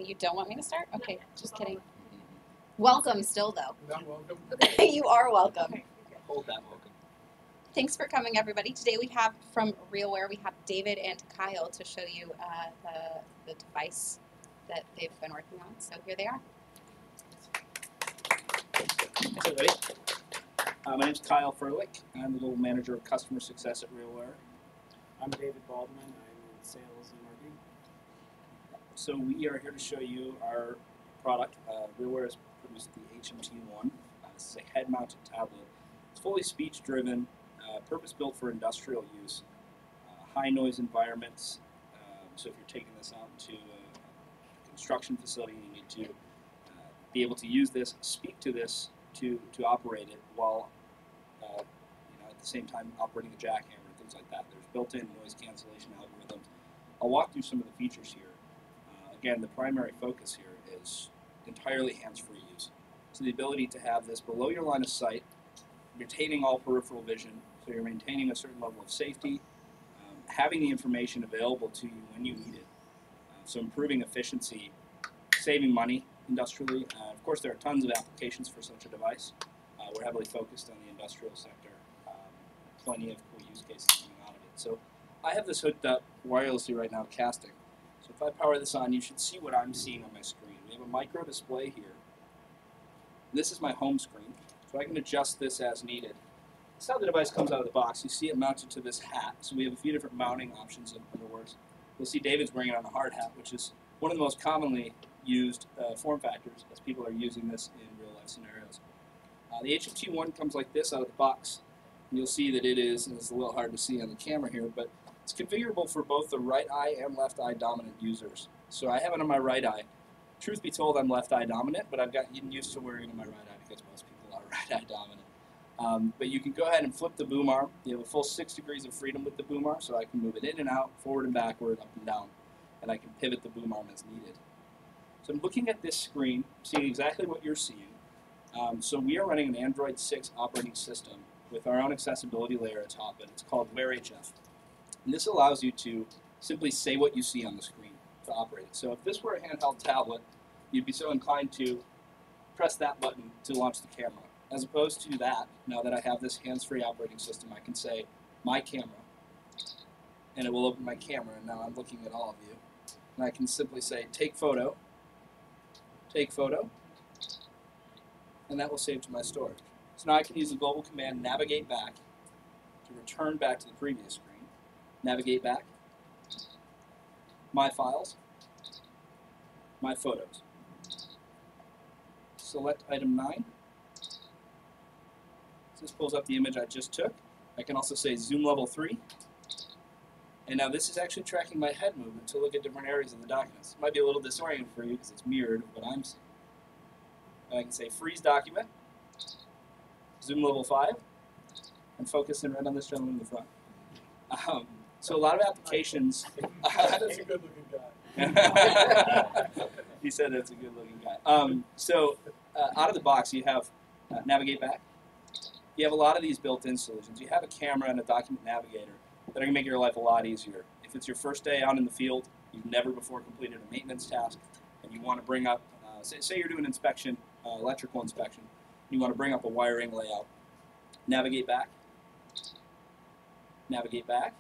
You don't want me to start? Okay, just kidding. Welcome still, though. Not welcome. You are welcome. Hold that welcome. Thanks for coming, everybody. Today we have from RealWear, we have David and Kyle to show you the device that they've been working on. So here they are. Thanks, everybody. My name's Kyle Furlick. I'm the Global Manager of Customer Success at RealWear. I'm David Baldwin. I'm in sales and marketing. So we are here to show you our product. RealWear has produced the HMT1. This is a head-mounted tablet. It's fully speech-driven, purpose-built for industrial use, high-noise environments. So if you're taking this out to a construction facility, you need to be able to use this, speak to this, to operate it while at the same time operating a jackhammer and things like that. There's built-in noise cancellation algorithms. I'll walk through some of the features here. Again, the primary focus here is entirely hands-free use. So the ability to have this below your line of sight, retaining all peripheral vision, so you're maintaining a certain level of safety, having the information available to you when you need it. So improving efficiency, saving money industrially. Of course, there are tons of applications for such a device. We're heavily focused on the industrial sector. Plenty of cool use cases coming out of it. So I have this hooked up wirelessly right now, casting. So if I power this on, you should see what I'm seeing on my screen. We have a micro display here. This is my home screen, so I can adjust this as needed. This is how the device comes out of the box. You see it mounted to this hat. So we have a few different mounting options, in other words. You'll see David's wearing it on a hard hat, which is one of the most commonly used form factors as people are using this in real-life scenarios. The HMT1 comes like this out of the box. And you'll see that it is, and it's a little hard to see on the camera here, but it's configurable for both the right eye and left eye dominant users. So I have it on my right eye. Truth be told, I'm left eye dominant, but I've gotten used to wearing it on my right eye because most people are right eye dominant. But you can go ahead and flip the boom arm. You have a full 6 degrees of freedom with the boom arm, so I can move it in and out, forward and backward, up and down, and I can pivot the boom arm as needed. So I'm looking at this screen, seeing exactly what you're seeing. So we are running an Android 6 operating system with our own accessibility layer atop it. It's called Wear HF. And this allows you to simply say what you see on the screen to operate it. So if this were a handheld tablet, you'd be so inclined to press that button to launch the camera. As opposed to that, now that I have this hands-free operating system, I can say, my camera, and it will open my camera, and now I'm looking at all of you. And I can simply say, take photo, and that will save to my storage. So now I can use the global command navigate back to return back to the previous screen. Navigate back, my files, my photos. Select item 9. So this pulls up the image I just took. I can also say zoom level 3. And now this is actually tracking my head movement to look at different areas of the documents. It might be a little disorienting for you because it's mirrored what I'm seeing. And I can say freeze document, zoom level 5, and focus in right on this gentleman in the front. So a lot of applications. That's a good-looking guy. He said that's a good-looking guy. Out of the box, you have navigate back. You have a lot of these built-in solutions. You have a camera and a document navigator that are going to make your life a lot easier. If it's your first day out in the field, you've never before completed a maintenance task, and you want to bring up, say you're doing inspection, electrical inspection, you want to bring up a wiring layout. Navigate back. Navigate back.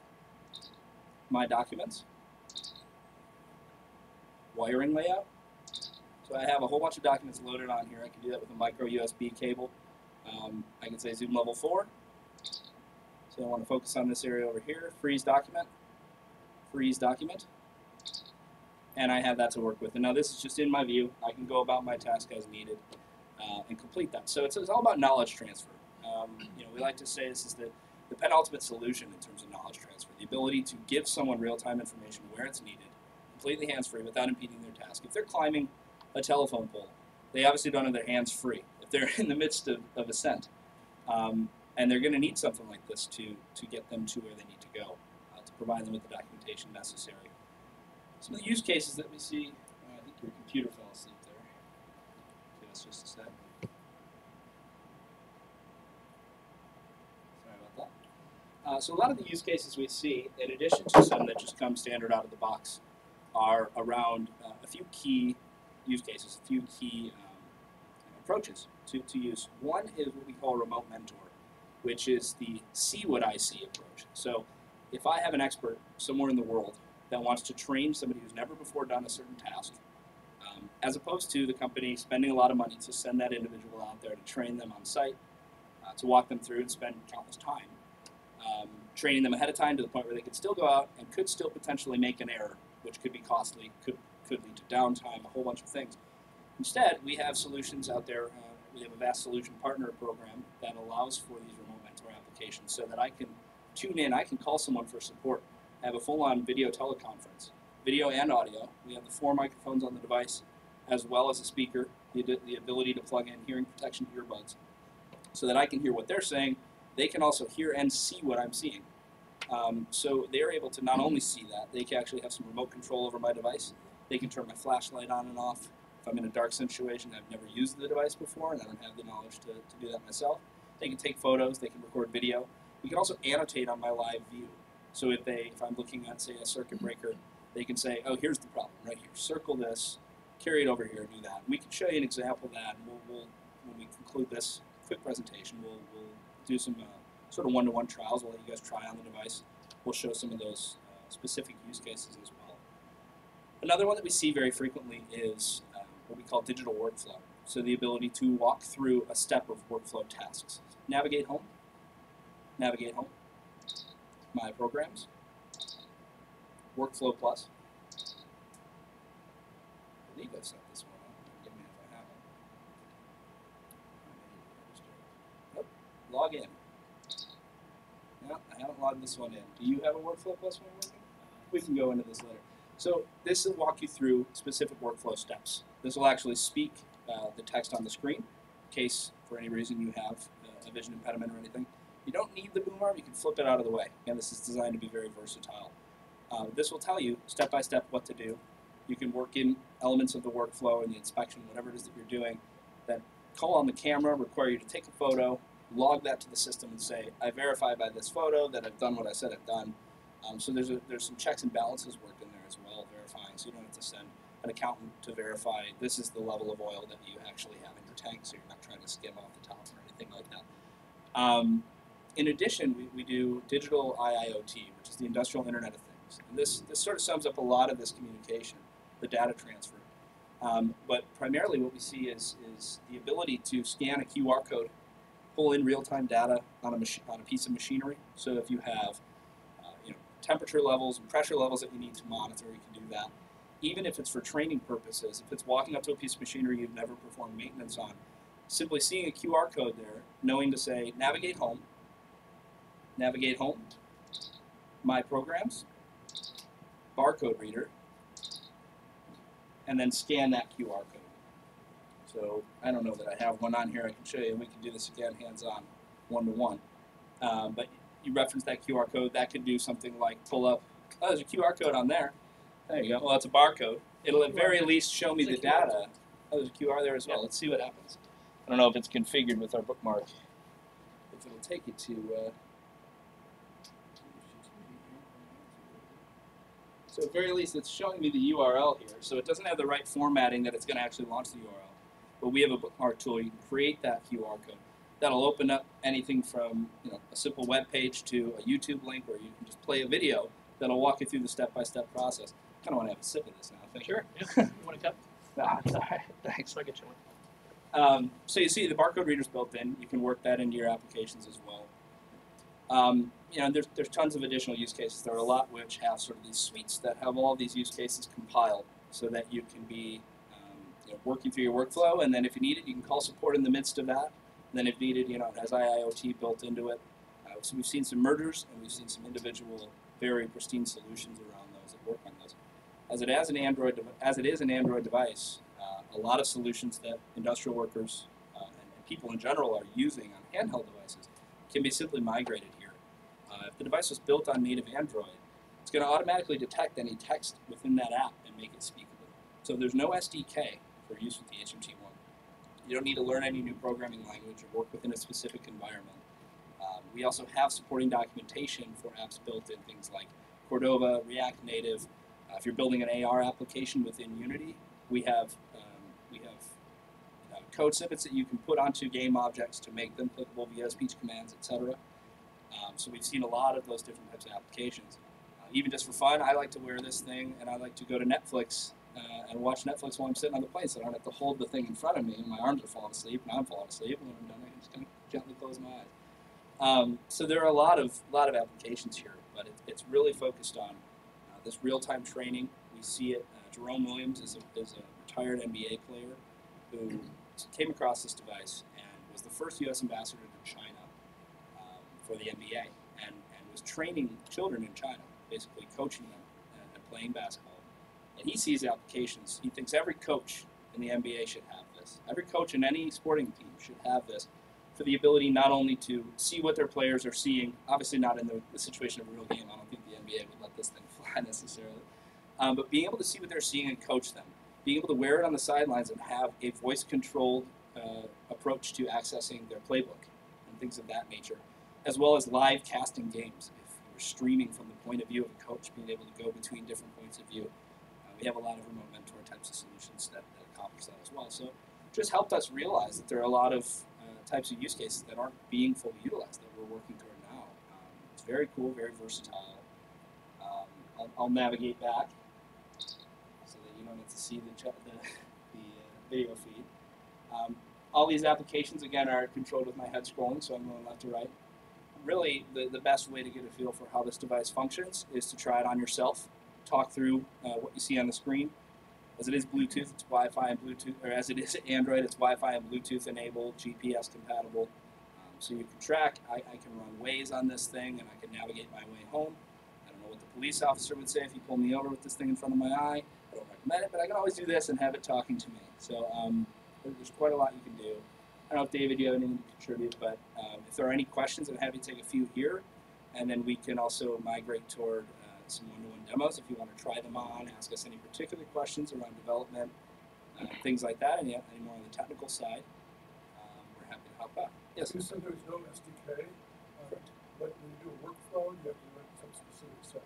My documents. Wiring layout. So I have a whole bunch of documents loaded on here. I can do that with a micro USB cable. I can say zoom level 4. So I want to focus on this area over here. Freeze document. Freeze document. And I have that to work with. And now this is just in my view. I can go about my task as needed and complete that. So it's all about knowledge transfer. We like to say this is the penultimate solution in terms of knowledge transfer. The ability to give someone real-time information where it's needed, completely hands-free without impeding their task. If they're climbing a telephone pole, they obviously don't have their hands free. If they're in the midst of ascent, and they're going to need something like this to get them to where they need to go, to provide them with the documentation necessary. Some of the use cases that we see, I think your computer fell asleep there. Give us just a sec. Sorry about that. So a lot of the use cases we see, in addition to some that just come standard out of the box, are around a few key use cases, a few key approaches to use. One is what we call a remote mentor, which is the see what I see approach. So if I have an expert somewhere in the world that wants to train somebody who's never before done a certain task, as opposed to the company spending a lot of money to send that individual out there to train them on site, to walk them through and spend countless time, training them ahead of time to the point where they could still go out and could still potentially make an error, which could be costly, could lead to downtime, a whole bunch of things. Instead, we have solutions out there. We have a vast solution partner program that allows for these remote mentor applications so that I can tune in, I can call someone for support. I have a full-on video teleconference, video and audio. We have the 4 microphones on the device, as well as a speaker, the ability to plug in hearing protection earbuds, so that I can hear what they're saying. They can also hear and see what I'm seeing. So they're able to not only see that, they can actually have some remote control over my device. They can turn my flashlight on and off. If I'm in a dark situation, I've never used the device before, and I don't have the knowledge to do that myself. They can take photos, they can record video. We can also annotate on my live view. So if I'm looking at, say, a circuit breaker, they can say, oh, here's the problem right here. Circle this, carry it over here, do that. We can show you an example of that, and we'll when we conclude this quick presentation, we'll do some sort of one-to-one trials. We'll let you guys try on the device. We'll show some of those specific use cases as well. Another one that we see very frequently is what we call digital workflow. So the ability to walk through a step of workflow tasks. Navigate home, my programs, workflow plus. I believe I've set this one up. Forgive me if I haven't. Nope, log in. No, I haven't logged this one in. Do you have a workflow plus one working? We can go into this later. So this will walk you through specific workflow steps. This will actually speak the text on the screen, in case for any reason you have a vision impediment or anything. You don't need the boom arm, you can flip it out of the way. Again, this is designed to be very versatile. This will tell you step by step what to do. You can work in elements of the workflow and the inspection, whatever it is that you're doing, that call on the camera, require you to take a photo, log that to the system and say, I verify by this photo that I've done what I said I've done. So there's some checks and balances work in there as well, verifying, so you don't have to send an accountant to verify this is the level of oil that you actually have in your tank, so you're not trying to skim off the top or anything like that. In addition, we do digital IIoT, which is the Industrial Internet of Things. And this sort of sums up a lot of this communication, the data transfer. But primarily what we see is the ability to scan a QR code, pull in real-time data on a piece of machinery. So if you have temperature levels and pressure levels that you need to monitor, you can do that. Even if it's for training purposes, if it's walking up to a piece of machinery you've never performed maintenance on, simply seeing a QR code there, knowing to say, navigate home, my programs, barcode reader, and then scan that QR code. So I don't know that I have one on here I can show you, and we can do this again hands-on, one-to-one. But you reference that QR code, that could do something like pull up, oh, there's a QR code on there. There you go. Well, that's a barcode. It'll at very least show me the data. Oh, there's a QR there as well. Let's see what happens. I don't know if it's configured with our bookmark. If it'll take you to... So at very least, it's showing me the URL here. So it doesn't have the right formatting that it's going to actually launch the URL. But we have a bookmark tool. You can create that QR code. That'll open up anything from a simple web page to a YouTube link, or you can just play a video that'll walk you through the step-by-step process. I kind of want to have a sip of this now. Thank you. Sure. Yeah. You want a cup? Nah, it's all right. Thanks. I'll get you one. So you see the barcode reader's built in. You can work that into your applications as well. There's tons of additional use cases. There are a lot which have sort of these suites that have all these use cases compiled so that you can be working through your workflow, and then if you need it, you can call support in the midst of that. And then if needed, it has IIoT built into it. So we've seen some mergers, and we've seen some individual, very pristine solutions around those that work on those. As it is an Android device, a lot of solutions that industrial workers and people in general are using on handheld devices can be simply migrated here. If the device was built on native Android, it's going to automatically detect any text within that app and make it speakable. So there's no SDK for use with the HMT1. You don't need to learn any new programming language or work within a specific environment. We also have supporting documentation for apps built in things like Cordova, React Native. If you're building an AR application within Unity, we have code snippets that you can put onto game objects to make them clickable via speech commands, etc. So we've seen a lot of those different types of applications. Even just for fun, I like to wear this thing, and I like to go to Netflix and watch Netflix while I'm sitting on the plane, so I don't have to hold the thing in front of me, and my arms are falling asleep, and I'm falling asleep, and when I'm done, I can just kind of gently close my eyes. So there are a lot of applications here, but it's really focused on this real-time training. We see it. Jerome Williams is a retired NBA player who came across this device and was the first U.S. ambassador to China for the NBA, and was training children in China, basically coaching them and playing basketball. And he sees applications. He thinks every coach in the NBA should have this. Every coach in any sporting team should have this for the ability not only to see what their players are seeing, obviously not in the situation of a real game. I don't think the NBA would let this thing fly necessarily. But being able to see what they're seeing and coach them. Being able to wear it on the sidelines and have a voice-controlled approach to accessing their playbook and things of that nature, as well as live casting games. If you're streaming from the point of view of a coach, being able to go between different points of view. We have a lot of remote mentor types of solutions that accomplish that as well. So it just helped us realize that there are a lot of types of use cases that aren't being fully utilized that we're working toward now. It's very cool, very versatile. I'll navigate back so that you don't have to see the video feed. All these applications, again, are controlled with my head scrolling, so I'm going left to right. Really, the best way to get a feel for how this device functions is to try it on yourself. Talk through what you see on the screen. As it is Bluetooth, it's Wi-Fi and Bluetooth, or as it is Android, it's Wi-Fi and Bluetooth enabled, GPS compatible. So you can track. I can run Waze on this thing, and I can navigate my way home. I don't know what the police officer would say if he pulled me over with this thing in front of my eye. I don't recommend it, but I can always do this and have it talking to me. So there's quite a lot you can do. I don't know if, David, you have anything to contribute, but if there are any questions, I'm happy to take a few here, and then we can also migrate toward some one-to-one demos if you want to try them on, ask us any particular questions around development, things like that, any more on the technical side. We're happy to help out. Yes? You said there's no SDK, but when you do a workflow, you have to run some specific set of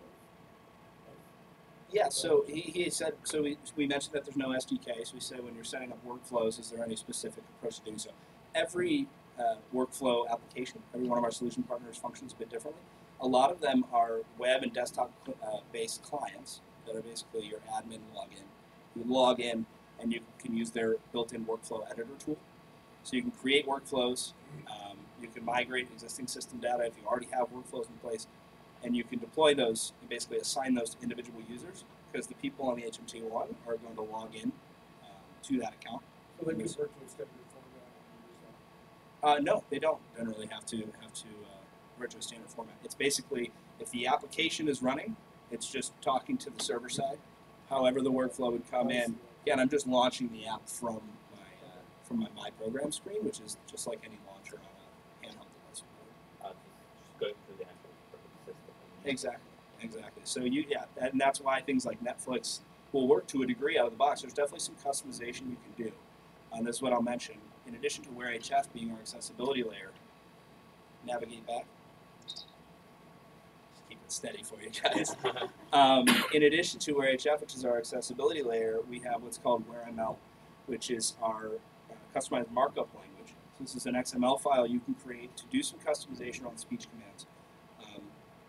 Yeah, so he said, so we mentioned that there's no SDK, so we said when you're setting up workflows, is there any specific approach to doing so? Every workflow application, every one of our solution partners functions a bit differently. A lot of them are web and desktop-based clients that are basically your admin login. You log in, and you can use their built-in workflow editor tool. So you can create workflows, you can migrate existing system data if you already have workflows in place, and you can deploy those and basically assign those to individual users because the people on the HMT1 are going to log in to that account. So they use virtual standard format. No, they don't generally have to virtual standard format. It's basically, if the application is running, it's just talking to the server side. However the workflow would come in, again, I'm just launching the app from my program screen, which is just like any launcher on a handheld device. Just going through the actual system. Exactly. So and that's why things like Netflix will work to a degree out of the box. There's definitely some customization you can do. And this is what I'll mention. In addition to Wear HF being our accessibility layer, navigate back. Just keep it steady for you guys. In addition to Wear HF, which is our accessibility layer, we have what's called WearML, which is our customized markup language. So this is an XML file you can create to do some customization on speech commands.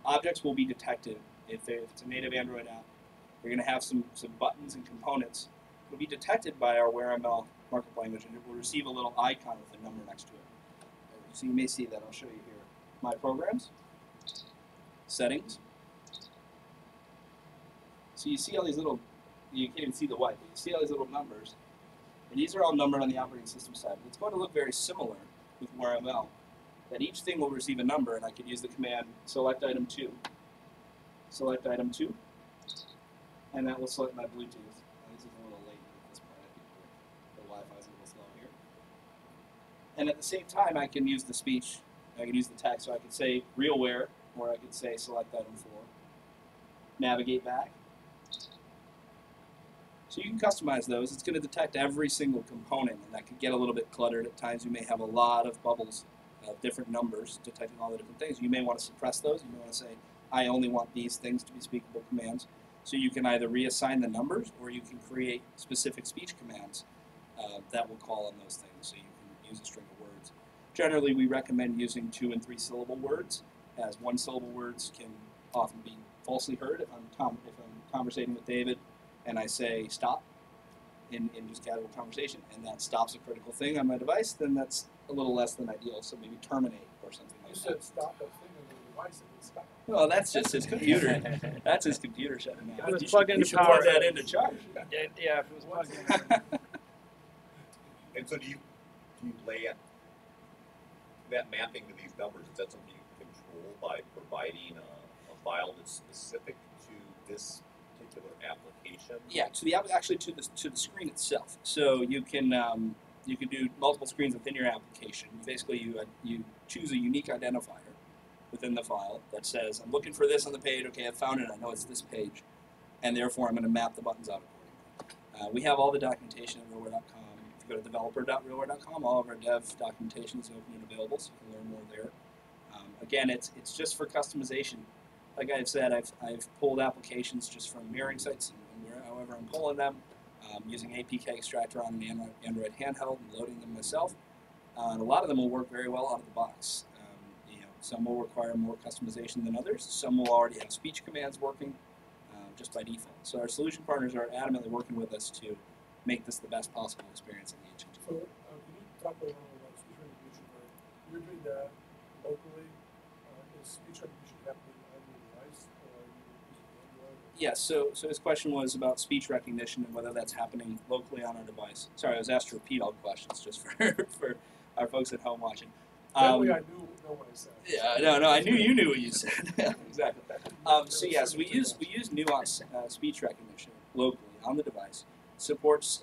Objects will be detected if it's a native Android app. You're going to have some buttons and components. It'll be detected by our WearML markup language, and it will receive a little icon with a number next to it. So you may see that. I'll show you here. My programs, settings. So you see all these little, you can't even see the white, but you see all these little numbers. And these are all numbered on the operating system side. It's going to look very similar with WearML. That each thing will receive a number, and I could use the command select item 2. Select item 2. And that will select my Bluetooth. This is a little late at this point. I think the Wi-Fi is a little slow here. And at the same time, I can use the speech. I can use the text. So I could say RealWear, or I could say select item 4. Navigate back. So you can customize those. It's going to detect every single component, and that could get a little bit cluttered at times. You may have a lot of bubbles of different numbers detecting all the different things. You may want to suppress those. You may want to say, I only want these things to be speakable commands. So you can either reassign the numbers, or you can create specific speech commands that will call on those things. So you can use a string of words. Generally, we recommend using 2 and 3 syllable words, as 1 syllable words can often be falsely heard. If I'm conversating with David and I say stop in just casual conversation, and that stops a critical thing on my device, then that's a little less than ideal. So maybe terminate or something You like said that. stop that thing on the device and then stop. Well, that's just his computer. That's his computer shutting down. It was You plugged should, into you should power. plug that into charge. Yeah, if it was plugged in. And so do you lay out that mapping to these numbers? Is that something you control by providing a file that's specific to this particular application? Yeah, to the actually to the screen itself. So you can do multiple screens within your application. Basically, you choose a unique identifier within the file that says, I'm looking for this on the page. Okay, I found it. I know it's this page, and therefore I'm going to map the buttons out accordingly. We have all the documentation at RealWear.com. If you go to developer.realwear.com, all of our dev documentation is open and available, so you can learn more there. Again, it's just for customization. Like I've said, I've pulled applications just from mirroring sites and however I'm pulling them, using APK extractor on an Android handheld and loading them myself. And a lot of them will work very well out of the box. Some will require more customization than others. Some will already have speech commands working just by default. So our solution partners are adamantly working with us to make this the best possible experience in the HMT. So, can you talk a little about speech recognition? Right? You're doing that locally. Is speech recognition happening on your device, or are you using Android? Yes, so his question was about speech recognition and whether that's happening locally on our device. Sorry, I was asked to repeat all the questions just for our folks at home watching. That way I know what I said. Yeah, no, I knew you knew what you said. Yeah, exactly. So yes, we use Nuance speech recognition locally on the device. Supports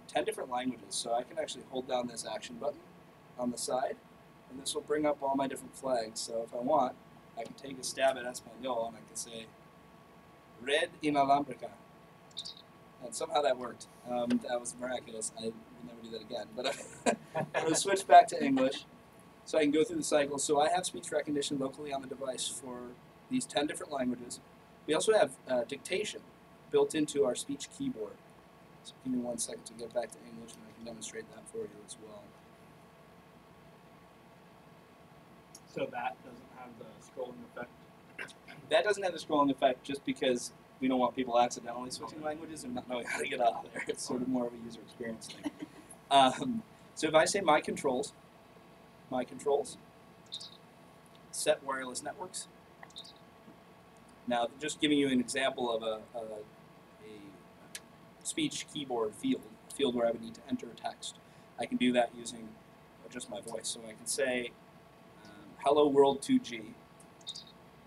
10 different languages, so I can actually hold down this action button on the side, and this will bring up all my different flags. So if I want, I can take a stab at Espanol, and I can say, red inalámbrica. And somehow that worked. That was miraculous. I will never do that again. But I'm going to switch back to English, so I can go through the cycle. So I have speech recognition locally on the device for these 10 different languages. We also have dictation built into our speech keyboard. So give me 1 second to get back to English, and I can demonstrate that for you as well. So that doesn't have the scrolling effect. That doesn't have the scrolling effect just because we don't want people accidentally switching languages and not knowing how to get out of there. It's sort of more of a user experience thing. So if I say my controls, set wireless networks. Now, just giving you an example of a speech keyboard field where I would need to enter text. I can do that using just my voice. So I can say, hello world 2G.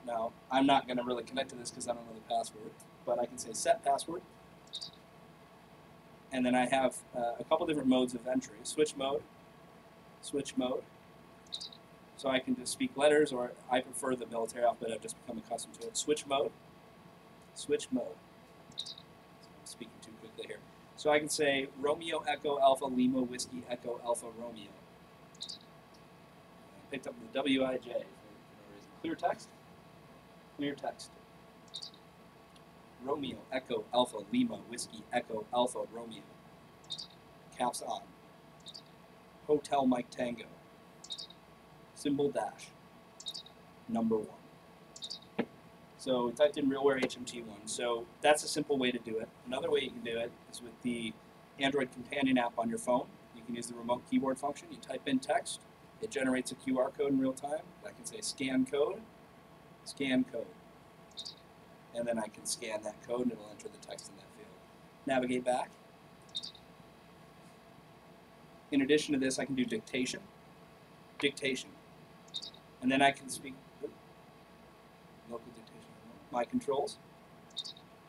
Now, I'm not going to really connect to this because I don't know the password, but I can say set password. And then I have a couple different modes of entry. Switch mode. So I can just speak letters, or I prefer the military alphabet. I've just become accustomed to it. Switch mode. So I'm speaking too quickly here. So I can say Romeo Echo Alpha Lima Whiskey Echo Alpha Romeo. I picked up the WIJ for no reason. Clear text. Romeo Echo Alpha Lima Whiskey Echo Alpha Romeo. Caps on. Hotel Mike Tango. Symbol dash. Number 1. So we typed in RealWear HMT1. So that's a simple way to do it. Another way you can do it is with the Android companion app on your phone. You can use the remote keyboard function. You type in text. It generates a QR code in real time. I can say scan code. And then I can scan that code and it'll enter the text in that field. Navigate back. In addition to this, I can do dictation. And then I can speak local dictation. My controls.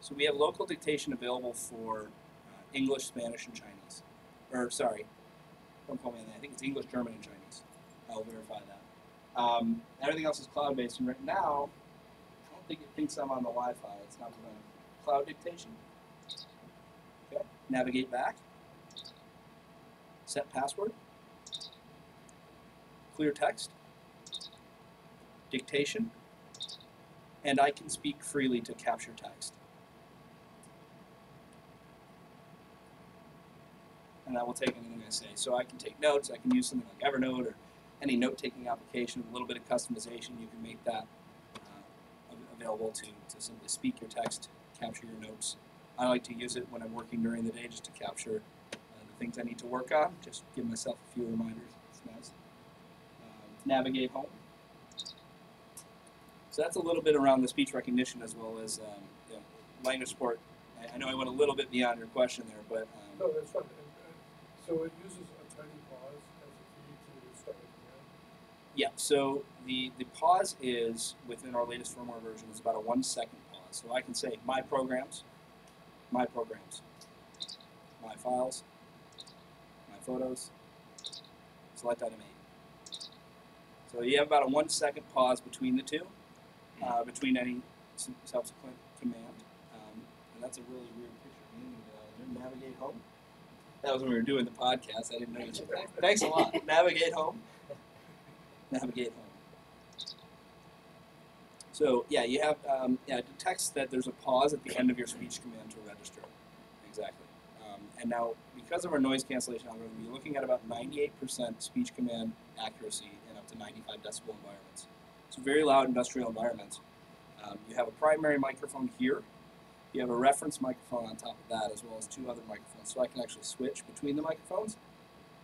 So we have local dictation available for English, Spanish, and Chinese. Or sorry, don't quote me on that. I think it's English, German, and Chinese. I'll verify that. Everything else is cloud-based, and right now, I don't think it thinks I'm on the Wi-Fi. It's not providing cloud dictation. Okay, navigate back. Set password. Clear text. Dictation. And I can speak freely to capture text. and I will take anything I say. So I can take notes. I can use something like Evernote or any note-taking application. A little bit of customization. You can make that available to simply speak your text, capture your notes. I like to use it when I'm working during the day just to capture the things I need to work on. Just give myself a few reminders. It's nice. Navigate home. So that's a little bit around the speech recognition as well as language support. I know I went a little bit beyond your question there, but No, that's fine. So it uses a tiny pause as a key to start a command. yeah. So the pause is within our latest firmware version is about a 1 second pause. So I can say my programs, my files, my photos, select item 8. So you have about a 1 second pause between the two, between any subsequent command. And that's a really weird picture. Navigate home. That was when we were doing the podcast. I didn't notice it. Thanks a lot. Navigate home. Navigate home. So yeah, you have it detects that there's a pause at the end of your speech command to register. Exactly. And now, because of our noise cancellation algorithm, you're looking at about 98% speech command accuracy in up to 95 decibel environments. So very loud industrial environments. You have a primary microphone here. You have a reference microphone on top of that, as well as 2 other microphones. So I can actually switch between the microphones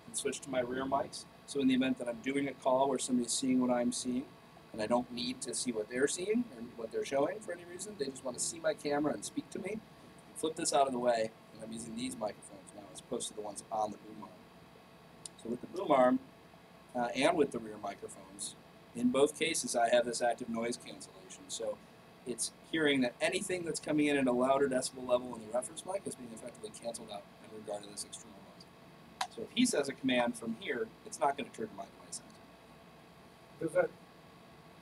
and switch to my rear mics. So in the event that I'm doing a call where somebody's seeing what I'm seeing, and I don't need to see what they're seeing or what they're showing for any reason, they just want to see my camera and speak to me, flip this out of the way, and I'm using these microphones now as opposed to the ones on the boom arm. So with the boom arm and with the rear microphones, in both cases I have this active noise cancellation. So it's hearing that anything that's coming in at a louder decibel level in the reference mic is being effectively canceled out in regard to this external noise. So if he says a command from here, it's not going to trigger my device. Does that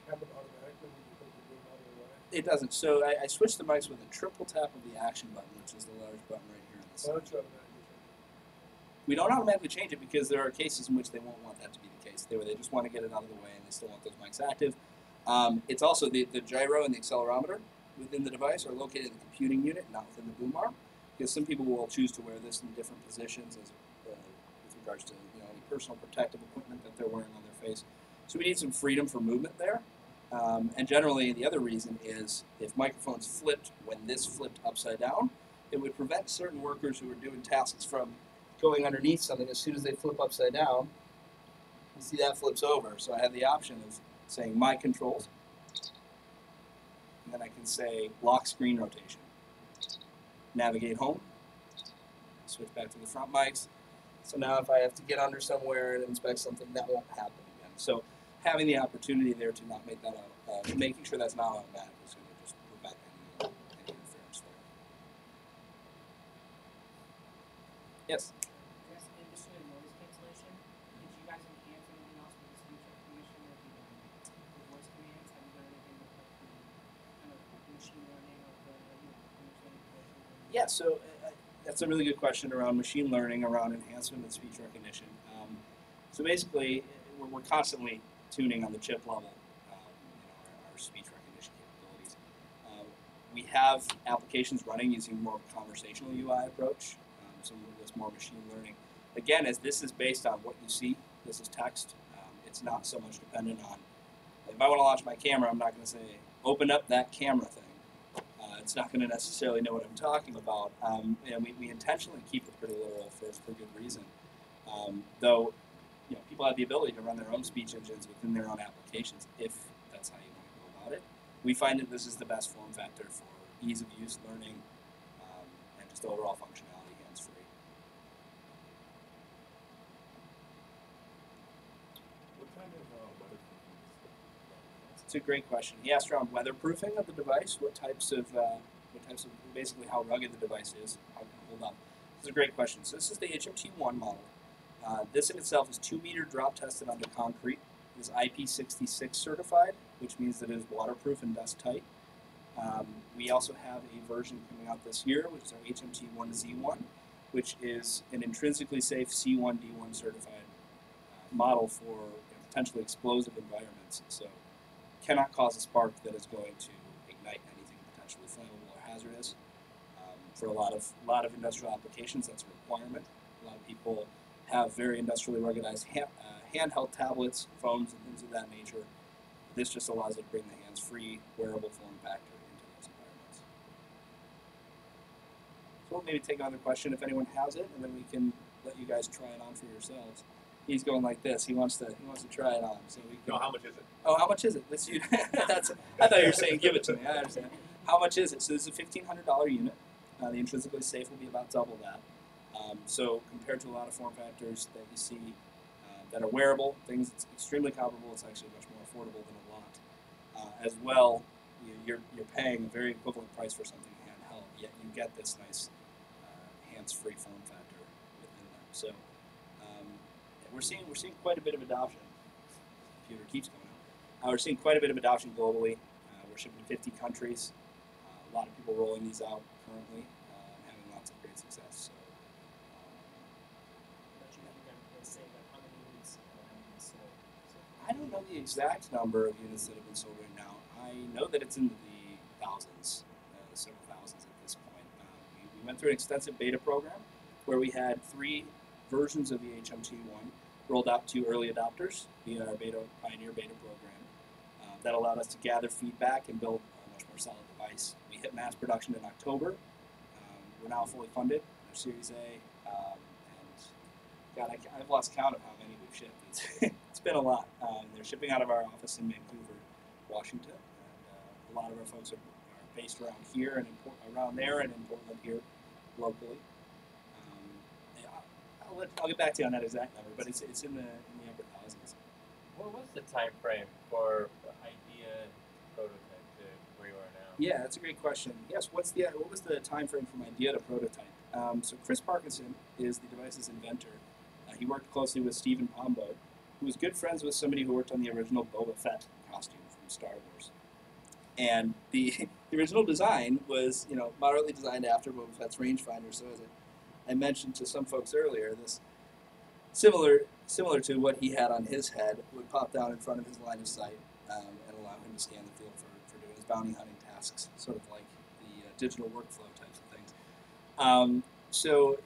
happen automatically when you put the boom out of the way? It doesn't. So I switched the mics with a triple tap of the action button, which is the large button right here on the Why side. don't you automatically change it? We don't automatically change it because there are cases in which they won't want that to be the case. They just want to get it out of the way and they still want those mics active. It's also the gyro and the accelerometer within the device are located in the computing unit, not within the boom arm, because some people will choose to wear this in different positions as with regards to any personal protective equipment that they're wearing on their face. So we need some freedom for movement there. And generally, the other reason is if microphones flipped when this flipped upside down, it would prevent certain workers who are doing tasks from going underneath something. As soon as they flip upside down, you see that flips over. So I have the option of saying my controls, and then I can say lock screen rotation, navigate home, switch back to the front mics. So now if I have to get under somewhere and inspect something, that won't happen again. So having the opportunity there to not make that making sure that's not automatic is going to just prevent any interference there. Yes? Yes, in addition to noise cancellation, did you guys enhance anything else with the speech recognition or the voice commands? Have you done anything with like the kind of machine learning of the understanding voices? Yeah, so that's a really good question around machine learning, around enhancement of speech recognition. So basically, we're constantly tuning on the chip level our speech recognition capabilities. We have applications running using more of a conversational UI approach, so there's more machine learning. Again, as this is based on what you see, this is text, it's not so much dependent on, if I want to launch my camera, I'm not going to say, open up that camera thing. It's not going to necessarily know what I'm talking about. And we intentionally keep it pretty literal for good reason. Though, people have the ability to run their own speech engines within their own applications if that's how you want to go about it. We find that this is the best form factor for ease of use, learning, and just overall functionality, hands-free. What kind of weatherproofing is It's a great question. He asked around weatherproofing of the device, what types of basically how rugged the device is, how it can hold up. This is a great question. So this is the HMT1 model. This in itself is 2-meter drop tested onto concrete. It is IP66 certified, which means that it is waterproof and dust tight. We also have a version coming out this year, which is our HMT1Z1, which is an intrinsically safe C1D1 certified model for potentially explosive environments. So cannot cause a spark that is going to ignite anything potentially flammable or hazardous. For a lot of industrial applications, that's a requirement. A lot of people have very industrially ruggedized handheld tablets, phones, and things of that nature. This just allows you to bring the hands-free, wearable form factor into those environments. So we'll maybe take another question if anyone has it, and then we can let you guys try it on for yourselves. He's going like this. He wants to try it on. So we can. No, how much is it? Oh, how much is it? Let's see. I thought you were saying give it to me. I understand. How much is it? So this is a $1,500 unit. The intrinsically safe will be about double that. So compared to a lot of form factors that you see that are wearable, things that's extremely comparable, it's actually much more affordable than a lot. As well, you're paying a very equivalent price for something handheld, yet you get this nice hands-free form factor within them. So we're seeing quite a bit of adoption. The computer keeps going out. We're seeing quite a bit of adoption globally. We're shipping to 50 countries. A lot of people rolling these out currently and having lots of great success. So, I don't know the exact number of units that have been sold right now. I know that it's in the thousands, several thousands at this point. We went through an extensive beta program where we had 3 versions of the HMT1 rolled out to early adopters via our Pioneer Beta program. That allowed us to gather feedback and build a much more solid device. We hit mass production in October. We're now fully funded, our Series A, and God, I've lost count of how many we've shipped. It's been a lot. They're shipping out of our office in Vancouver, Washington, and a lot of our folks are based around here and around there and in Portland here locally. I'll get back to you on that exact number, but it's in the upper thousands. What was the time frame for idea and prototype to where you are now? Yeah, that's a great question. Yes, what was the time frame from idea to prototype? So Chris Parkinson is the device's inventor. He worked closely with Stephen Pombo, who was good friends with somebody who worked on the original Boba Fett costume from Star Wars. And the original design was, moderately designed after Boba Fett's rangefinder. So as I mentioned to some folks earlier, this similar to what he had on his head would pop down in front of his line of sight and allow him to scan the field for doing his bounty hunting tasks, sort of like the digital workflow types of things. So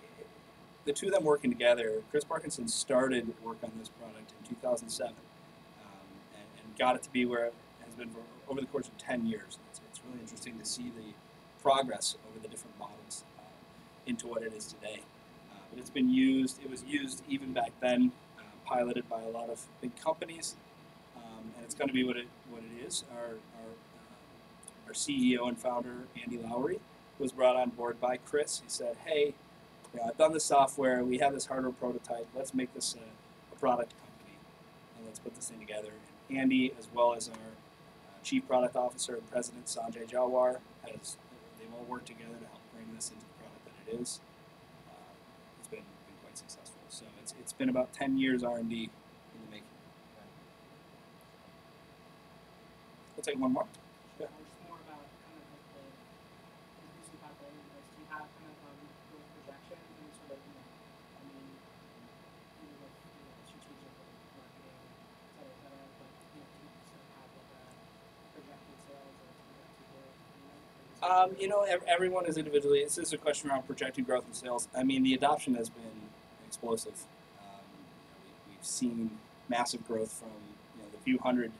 the two of them working together, Chris Parkinson started work on this product in 2007 and got it to be where it has been for over the course of 10 years. It's really interesting to see the progress over the different models into what it is today. But it's been used, it was used even back then, piloted by a lot of big companies, and it's going to be what it is. Our CEO and founder, Andy Lowry, was brought on board by Chris. He said, hey, I've done the software, we have this hardware prototype, let's make this a product company, and let's put this thing together. And Andy, as well as our Chief Product Officer and President, Sanjay Jawar, they've all worked together to help bring this into the product that it is. It's been quite successful. So it's been about 10 years R&D in the making. We'll take one more. Just more about kind of like the increasing popularity of this. Do you have kind of growth projections and sort of, even with strategic marketing, et cetera, but do you sort of have like a projected sales or projected growth? Everyone is individually. This is a question around projected growth and sales. I mean, the adoption has been explosive. We've seen massive growth from the few hundred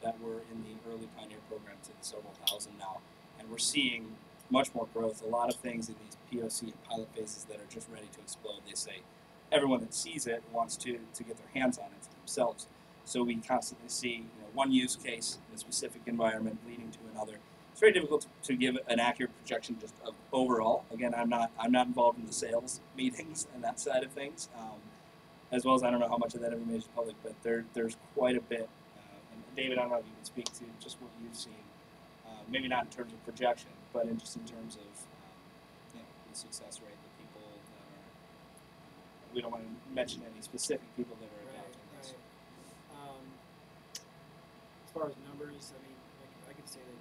that were in the early Pioneer program to the several thousand now, and we're seeing much more growth. A lot of things in these POC and pilot phases that are just ready to explode. They say everyone that sees it wants to get their hands on it for themselves. So we constantly see one use case in a specific environment leading to another. It's very difficult to give an accurate projection just of overall. Again, I'm not involved in the sales meetings and that side of things, as well as I don't know how much of that ever made it public, but there's quite a bit. And David, I don't know if you can speak to just what you've seen, maybe not in terms of projection, but just in terms of the success rate, the people that are. We don't want to mention any specific people that are adopting this. As far as numbers, I mean, I could say that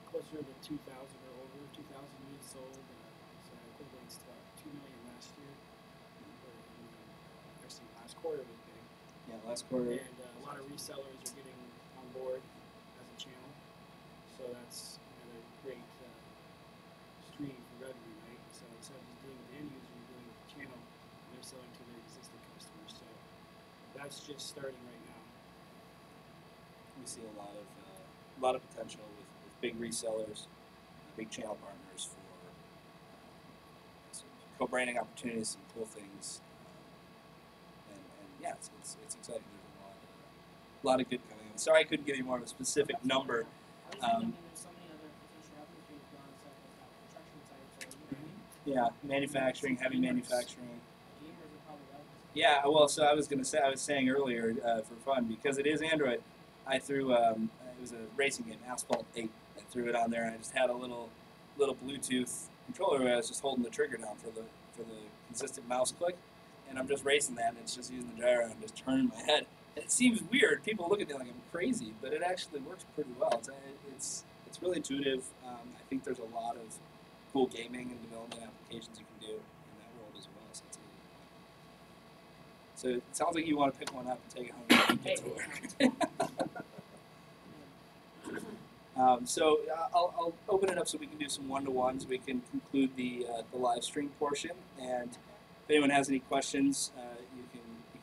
closer to 2,000 or over 2,000 units sold. So that equates to about 2 million last year. Actually, last quarter was big. Yeah, last quarter. And a lot of resellers are getting on board as a channel. So that's another great stream for revenue, right? So instead of just dealing with the end user, you're dealing with the channel. And they're reselling to their existing customers. So that's just starting right now. We see a lot of potential with big resellers, big channel partners for some co-branding opportunities, some cool things, and yeah, it's exciting. There's a lot of good coming in. Sorry, I couldn't give you more of a specific number. I was thinking, there's so many other potential avenues for you to go on stuff like that construction sites or, you know, Yeah, manufacturing, heavy manufacturing. gamers are probably out there. Yeah, well, so I was saying earlier for fun, because it is Android. I threw it was a racing game, Asphalt 8. I threw it on there, and I just had a little Bluetooth controller where I was just holding the trigger down for the consistent mouse click, and I'm just racing that, and it's just using the gyro and just turning my head. And it seems weird. People look at me like I'm crazy, but it actually works pretty well. It's really intuitive. I think there's a lot of cool gaming and development applications you can do in that world as well. So it's really fun. So it sounds like you want to pick one up and take it home and get to work. So I'll open it up so we can do some one-to-ones. We can conclude the live stream portion, and if anyone has any questions, you can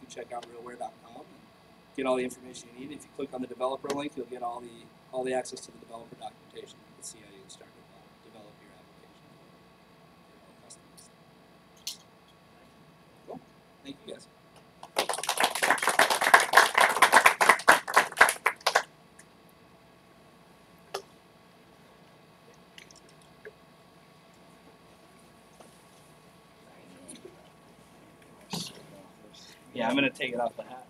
check out RealWear.com and get all the information you need. If you click on the developer link, you'll get all the access to the developer documentation. You can see how you can start to develop your application for your customers. Cool. Thank you guys. Yeah, I'm gonna take it off the hat.